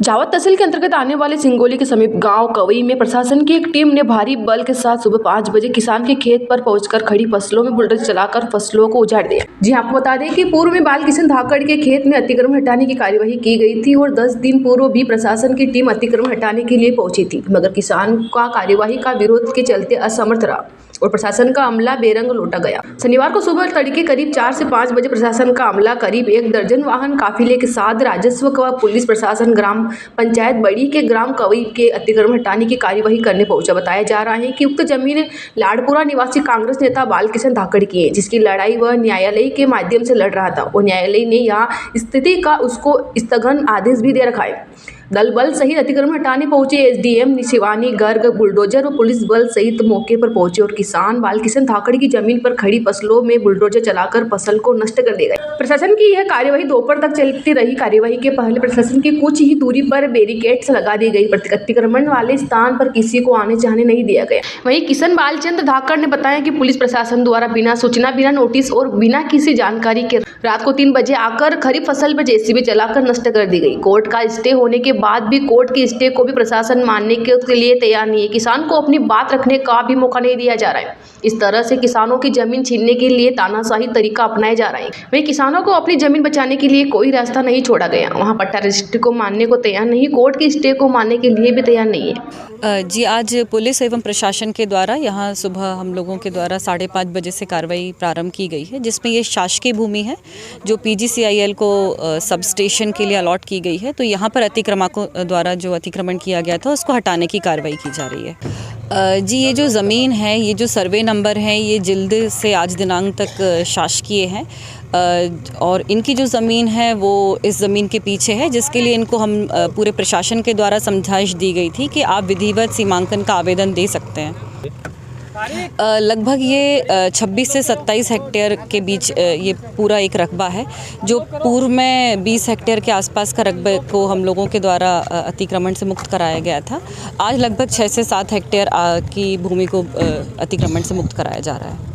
जावद तहसील के अंतर्गत आने वाले सिंगोली के समीप गांव कवई में प्रशासन की एक टीम ने भारी बल के साथ सुबह 5 बजे किसान के खेत पर पहुंचकर खड़ी फसलों में बुलडोजर चलाकर फसलों को उजाड़ दिया। जी आपको बता दें कि पूर्व में बालकिशन धाकड़ के खेत में अतिक्रमण हटाने की कार्यवाही की गई थी और 10 दिन पूर्व भी प्रशासन की टीम अतिक्रमण हटाने के लिए पहुंची थी, मगर किसान का कार्यवाही का विरोध के चलते असमर्थ रहा और प्रशासन का अमला बेरंग लौटा गया। शनिवार को सुबह तड़के करीब 4 से 5 बजे प्रशासन का अमला करीब 1 दर्जन वाहन काफिले के साथ राजस्व व पुलिस प्रशासन ग्राम पंचायत बड़ी के ग्राम कवई के अतिक्रमण हटाने की कार्यवाही करने पहुंचा। बताया जा रहा है कि उक्त जमीन लाडपुरा निवासी कांग्रेस नेता बालकिशन धाकड़ की है, जिसकी लड़ाई वह न्यायालय के माध्यम से लड़ रहा था और न्यायालय ने यहाँ स्थिति का उसको स्थगन आदेश भी दे रखा है। दल बल सहित अतिक्रमण हटाने पहुंचे एसडीएम शिवानी गर्ग बुलडोजर और पुलिस बल सहित मौके पर पहुंचे और किसान बालकिशन धाकड़ की जमीन पर खड़ी फसलों में बुलडोजर चलाकर फसल को नष्ट कर दे गए। प्रशासन की यह कार्यवाही दोपहर तक चलती रही। कार्यवाही के पहले प्रशासन की कुछ ही दूरी पर बैरिकेड्स लगा दी गई। अतिक्रमण वाले स्थान पर किसी को आने जाने नहीं दिया गया। वहीं किशन बालचंद धाकड़ ने बताया कि पुलिस प्रशासन द्वारा बिना सूचना, बिना नोटिस और बिना किसी जानकारी के रात को 3 बजे आकर खरीफ फसल पर जेसीबी चलाकर नष्ट कर दी गई। कोर्ट का स्टे होने के बाद भी कोर्ट के स्टे को भी प्रशासन मानने के लिए तैयार नहीं है। किसान को अपनी बात रखने का भी मौका नहीं दिया जा रहा है। इस तरह से किसानों की जमीन छीनने के लिए तानाशाही तरीका अपनाया जा रहा है। वहीं किसानों को अपनी जमीन बचाने के लिए कोई रास्ता नहीं छोड़ा गया। वहां पट्टा रजिस्ट्री को मानने को तैयार नहीं, कोर्ट के स्टे को मानने के लिए भी तैयार नहीं है। जी, आज पुलिस एवं प्रशासन के द्वारा यहाँ सुबह हम लोगों के द्वारा 5:30 बजे से कार्रवाई प्रारंभ की गई है, जिसमें ये शासकीय भूमि है जो PGCIL को सब स्टेशन के लिए अलॉट की गई है। तो यहाँ पर अतिक्रमकों द्वारा जो अतिक्रमण किया गया था उसको हटाने की कार्रवाई की जा रही है। जी, ये जो ज़मीन है, ये जो सर्वे नंबर है, ये जिल्द से आज दिनांक तक शासकीय है और इनकी जो ज़मीन है वो इस ज़मीन के पीछे है, जिसके लिए इनको हम पूरे प्रशासन के द्वारा समझाइश दी गई थी कि आप विधिवत सीमांकन का आवेदन दे सकते हैं। लगभग ये 26 से 27 हेक्टेयर के बीच ये पूरा एक रकबा है, जो पूर्व में 20 हेक्टेयर के आसपास का रकबे को हम लोगों के द्वारा अतिक्रमण से मुक्त कराया गया था। आज लगभग 6 से 7 हेक्टेयर की भूमि को अतिक्रमण से मुक्त कराया जा रहा है।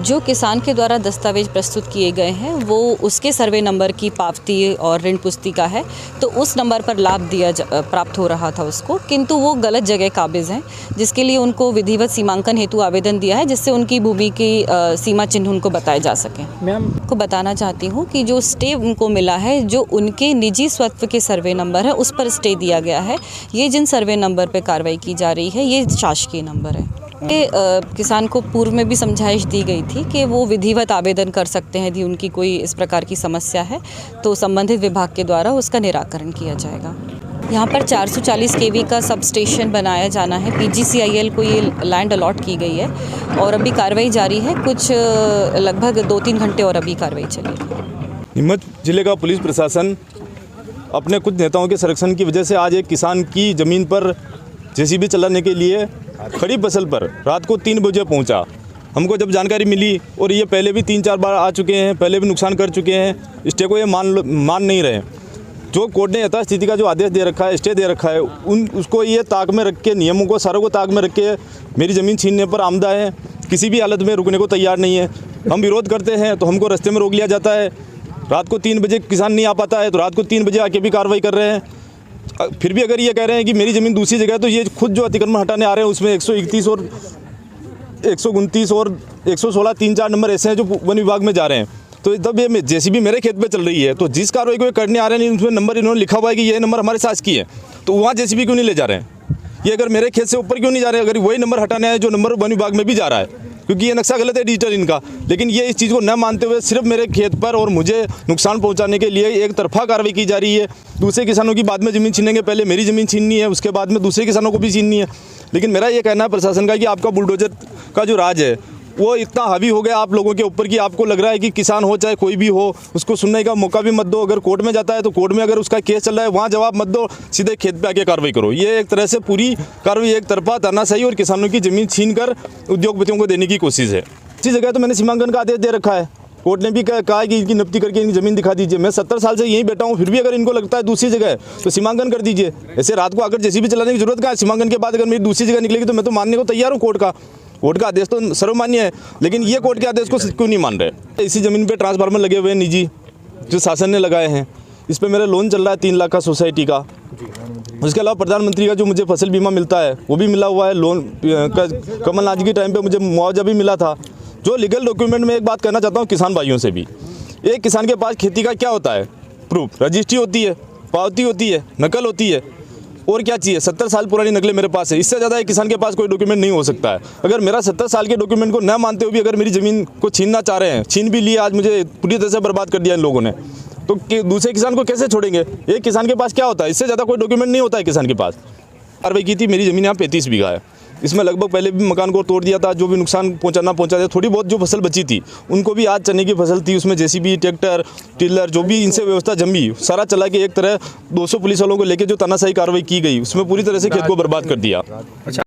जो किसान के द्वारा दस्तावेज प्रस्तुत किए गए हैं वो उसके सर्वे नंबर की पावती और ऋण पुस्तिका है, तो उस नंबर पर लाभ प्राप्त हो रहा था उसको, किंतु वो गलत जगह काबिज हैं, जिसके लिए उनको विधिवत सीमांकन हेतु आवेदन दिया है, जिससे उनकी भूमि की सीमा चिन्ह उनको बताए जा सकें। मैम को बताना चाहती हूँ कि जो स्टे उनको मिला है, जो उनके निजी स्वत्व के सर्वे नंबर है उस पर स्टे दिया गया है। ये जिन सर्वे नंबर पर कार्रवाई की जा रही है ये शासकीय नंबर है। किसान को पूर्व में भी समझाइश दी गई थी कि वो विधिवत आवेदन कर सकते हैं यदि उनकी कोई इस प्रकार की समस्या है, तो संबंधित विभाग के द्वारा उसका निराकरण किया जाएगा। यहाँ पर 440 kV का सब स्टेशन बनाया जाना है। PGCIL को ये लैंड अलॉट की गई है और अभी कार्रवाई जारी है। कुछ लगभग 2-3 घंटे और अभी कार्रवाई चलेगी। नीमच जिले का पुलिस प्रशासन अपने कुछ नेताओं के संरक्षण की वजह से आज एक किसान की ज़मीन पर जेसीबी चलाने के लिए खड़ी फसल पर रात को 3 बजे पहुंचा। हमको जब जानकारी मिली, और ये पहले भी 3-4 बार आ चुके हैं, पहले भी नुकसान कर चुके हैं, स्टे को ये मान नहीं रहे। जो कोर्ट ने यथास्थिति का जो आदेश दे रखा है, स्टे दे रखा है, उसको ये ताक में रख के, नियमों को सारों को ताक में रख के मेरी ज़मीन छीनने पर आमदा है, किसी भी हालत में रुकने को तैयार नहीं है। हम विरोध करते हैं तो हमको रास्ते में रोक लिया जाता है। रात को 3 बजे किसान नहीं आ पाता है तो रात को 3 बजे आके भी कार्रवाई कर रहे हैं। फिर भी अगर ये कह रहे हैं कि मेरी ज़मीन दूसरी जगह है, तो ये खुद जो अतिक्रमण हटाने आ रहे हैं उसमें 131 और 129 और 116 3-4 नंबर ऐसे हैं जो वन विभाग में जा रहे हैं। तो तब ये जेसीबी मेरे खेत पे चल रही है, तो जिस कार्रवाई को ये करने आ रहे हैं उसमें नंबर इन्होंने लिखा हुआ है कि ये नंबर हमारे शासकीय है, तो वहाँ जेसीबी क्यों नहीं ले जा रहे हैं? ये अगर मेरे खेत से ऊपर क्यों नहीं जा रहे हैं? अगर वही नंबर हटाने आए जो नंबर वन विभाग में भी जा रहा है, क्योंकि ये नक्शा गलत है डिजिटल इनका। लेकिन ये इस चीज़ को न मानते हुए सिर्फ मेरे खेत पर और मुझे नुकसान पहुंचाने के लिए एक तरफा कार्रवाई की जा रही है। दूसरे किसानों की बाद में ज़मीन छीनेंगे, पहले मेरी ज़मीन छीननी है, उसके बाद में दूसरे किसानों को भी छीननी है। लेकिन मेरा ये कहना है प्रशासन का कि आपका बुलडोजर का जो राज है वो इतना हावी हो गया आप लोगों के ऊपर कि आपको लग रहा है कि किसान हो चाहे कोई भी हो, उसको सुनने का मौका भी मत दो। अगर कोर्ट में जाता है तो कोर्ट में अगर उसका केस चल रहा है वहाँ जवाब मत दो, सीधे खेत पे आके कार्रवाई करो। ये एक तरह से पूरी कार्रवाई एक तरफा तानाशाही और किसानों की ज़मीन छीन कर उद्योगपतियों को देने की कोशिश है। इसी जगह तो मैंने सीमांकन का आदेश दे रखा है। कोर्ट ने भी कहा है कि इनकी नफ्ती करके इनकी ज़मीन दिखा दीजिए। मैं 70 साल से यहीं बैठा हूँ, फिर भी अगर इनको लगता है दूसरी जगह है तो सीमांकन कर दीजिए। ऐसे रात को आकर जेसीबी चलाने की जरूरत क्या है? सीमांकन के बाद अगर मेरी दूसरी जगह निकलेगी तो मैं तो मानने को तैयार हूँ। कोर्ट का आदेश तो सर्वमान्य है, लेकिन ये कोर्ट के आदेश को क्यों नहीं मान रहे? इसी ज़मीन पर ट्रांसफार्मर लगे हुए हैं निजी, जो शासन ने लगाए हैं। इस पर मेरा लोन चल रहा है 3 लाख का सोसाइटी का। उसके अलावा प्रधानमंत्री का जो मुझे फसल बीमा मिलता है वो भी मिला हुआ है। लोन कमलनाथ जी के टाइम पे मुझे मुआवजा भी मिला था। जो लीगल डॉक्यूमेंट में एक बात करना चाहता हूँ किसान भाइयों से भी, एक किसान के पास खेती का क्या होता है? प्रूफ, रजिस्ट्री होती है, पावती होती है, नकल होती है, और क्या चाहिए? 70 साल पुरानी नकलें मेरे पास है। इससे ज़्यादा एक किसान के पास कोई डॉक्यूमेंट नहीं हो सकता है। अगर मेरा 70 साल के डॉक्यूमेंट को न मानते हुए भी अगर मेरी ज़मीन को छीनना चाह रहे हैं, छीन भी लिए, आज मुझे पूरी तरह से बर्बाद कर दिया इन लोगों ने, तो दूसरे किसान को कैसे छोड़ेंगे? एक किसान के पास क्या होता है? इससे ज़्यादा कोई डॉक्यूमेंट नहीं होता है किसान के पास। कार्रवाई की थी। मेरी ज़मीन यहाँ 35 बीघा है। इसमें लगभग पहले भी मकान को तोड़ दिया था। जो भी नुकसान पहुंचा था, थोड़ी बहुत जो फसल बची थी उनको भी, आज चने की फसल थी उसमें जेसीबी, ट्रैक्टर, टिलर, जो भी इनसे व्यवस्था जमी सारा चला के एक तरह 200 पुलिस वालों को लेके जो तानाशाही कार्रवाई की गई उसमें पूरी तरह से खेत को बर्बाद कर दिया।